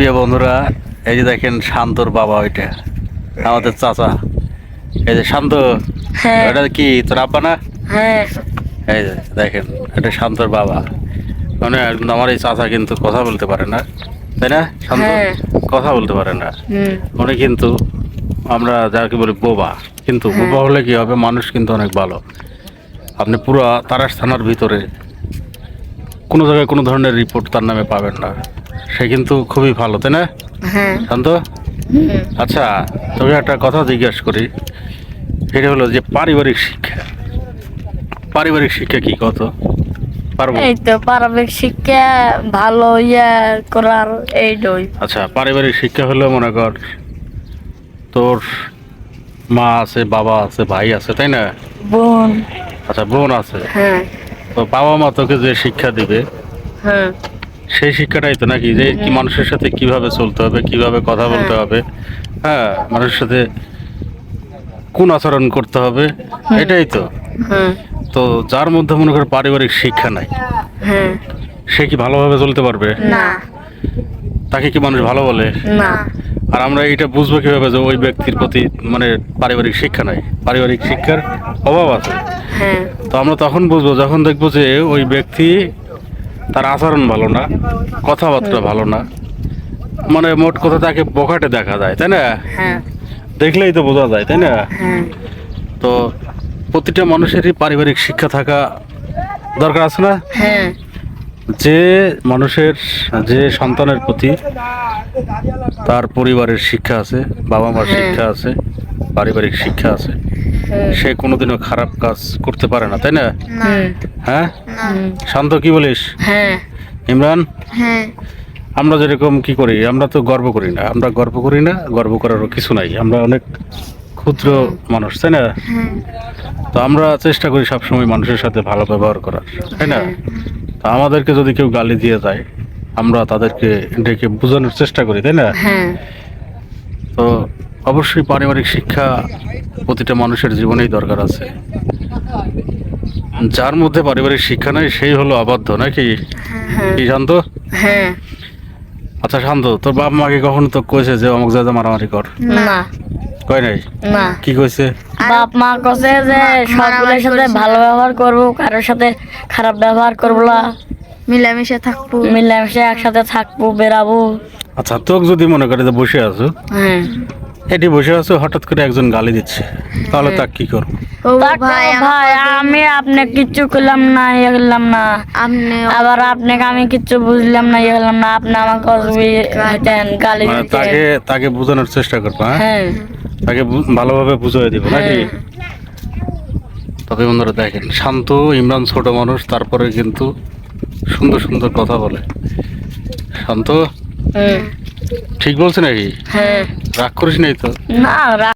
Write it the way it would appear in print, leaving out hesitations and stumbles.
প্রিয় বন্ধুরা, এই যে দেখেন শান্তর বাবা, ওইটা আমাদের চাচা। এই যে শান্ত, হ্যাঁ এটা কি তোর আব্বা না? হ্যাঁ এই যে দেখেন, এটা শান্তর বাবা। মানে আমার এই চাচা কিন্তু কথা বলতে পারে না, তাই না শান্ত? হ্যাঁ। কথা বলতে পারে না হুম উনি, কিন্তু আমরা যাকে বলি বোবা। কিন্তু হ্যাঁ। বোবা হলে কি হবে, মানুষ কিন্তু অনেক ভালো। আপনি পুরো তারাস থানার ভিতরে কোনো জায়গায় কোনো ধরনের রিপোর্ট তার নামে পাবেন না। সে কিন্তু খুবই ভালো, তাই না হ্যাঁ। শান্ত? হুম। আচ্ছা, তোকে একটা কথা জিজ্ঞেস করি। এটা হলো যে পারিবারিক শিক্ষা। পারিবারিক শিক্ষা কি কত পারবো? এই তো পারবেক শিক্ষা ভালো করার এইটাই। আচ্ছা, পারিবারিক শিক্ষা হলো, মনে কর তোর মা আছে, বাবা আছে, ভাই আছে, তাই না? বোন। আচ্ছা, বোন আছে। হ্যাঁ তো বাবা মা তোকে যে শিক্ষা দিবে, হ্যাঁ সেই শিক্ষাটাই তো নাকি, যে কি মানুষের সাথে কিভাবে চলতে হবে, কিভাবে কথা বলতে হবে, হ্যাঁ, মানুষের সাথে কোন আচরণ করতে হবে, এটাই তো। হ্যাঁ তো যার মধ্যে মনে কর পারিবারিক শিক্ষা নাই, হ্যাঁ। সে কি ভালোভাবে চলতে পারবে? না তাকে কি মানুষ ভালো বলে? না। আর আমরা এটা বুঝবো কিভাবে যে ওই ব্যক্তির প্রতি মানে পারিবারিক শিক্ষা নাই, পারিবারিক শিক্ষার অভাব আছে? হ্যাঁ তো আমরা তখন বুঝবো যখন দেখবো যে ওই ব্যক্তি, তার আচরণ ভালো না, কথাবার্তা ভালো না, মানে মোট কথা তাকে বখাটে দেখা যায়, তাই না? হ্যাঁ দেখলেই তো বোঝা যায়, তাই না? হ্যাঁ তো প্রতিটা মানুষেরই পারিবারিক শিক্ষা থাকা দরকার আছে না? হ্যাঁ যে মানুষের, যে সন্তানের প্রতি তার পরিবারের শিক্ষা আছে, বাবা মার শিক্ষা আছে, পারিবারিক শিক্ষা আছে, সে কোনোদিনও খারাপ কাজ করতে পারে না, তাই না? হ্যাঁ শান্ত, কি বলিস? হ্যাঁ ইমরান? হ্যাঁ আমরা যেরকম কি করি, আমরা তো গর্ব করি না, আমরা গর্ব করি না, গর্ব করারও কিছু নাই, আমরা অনেক ক্ষুদ্র মানুষ, তাই না? তো আমরা চেষ্টা করি সবসময় মানুষের সাথে ভালো ব্যবহার করার, তাই না? তো আমাদেরকে যদি কেউ গালি দিয়ে যায়, আমরা তাদেরকে ডেকে বোঝানোর চেষ্টা করি, তাই না? হ্যাঁ তো অবশ্যই পারিবারিক শিক্ষা প্রতিটা মানুষের জীবনেই দরকার আছে। যার মধ্যে পারিবারিক শিক্ষা নাই, সেই হলো অবাধ্য, নাকি কি শান্ত? হ্যাঁ। আচ্ছা শান্ত, তোর বাপ মাকে কখনো তো কইছে যে অমুক জায়গা মারামারি কর? না কয় নাই? না। কি কইছে? বাপ মা কছে যে সকলের সাথে ভালো ব্যবহার করবো, কারোর সাথে খারাপ ব্যবহার করবো না, মিলামিশে থাকবো। মিলেমিশে একসাথে থাকবো, বেরাবো। আচ্ছা, তোকে যদি মনে করে যে বসে আছো, হ্যাঁ এটি বসে আছো, হঠাৎ করে একজন গালি দিচ্ছে, তাহলে তা কি করবো? ও তাকে ভাই ভাই আমি আপনাকে কিচ্ছু করলাম না, ইয়ে করলাম না, আপনি আবার আপনাকে আমি কিচ্ছু বুঝলাম না, ইয়ে করলাম না, আপনি আমাকে হইতেন গালি মানে দিতেন। তাকে বোঝানোর চেষ্টা করবো, হ্যাঁ? হ্যাঁ তাকে ভালোভাবে বুঝিয়ে দিব, নাকি? তবে বন্ধুরা দেখেন, শান্ত ইমরান ছোট মানুষ, তারপরে কিন্তু সুন্দর সুন্দর কথা বলে। শান্ত হ্যাঁ ঠিক বলছে নাকি? হ্যাঁ। রাগ করিস নাই তো? না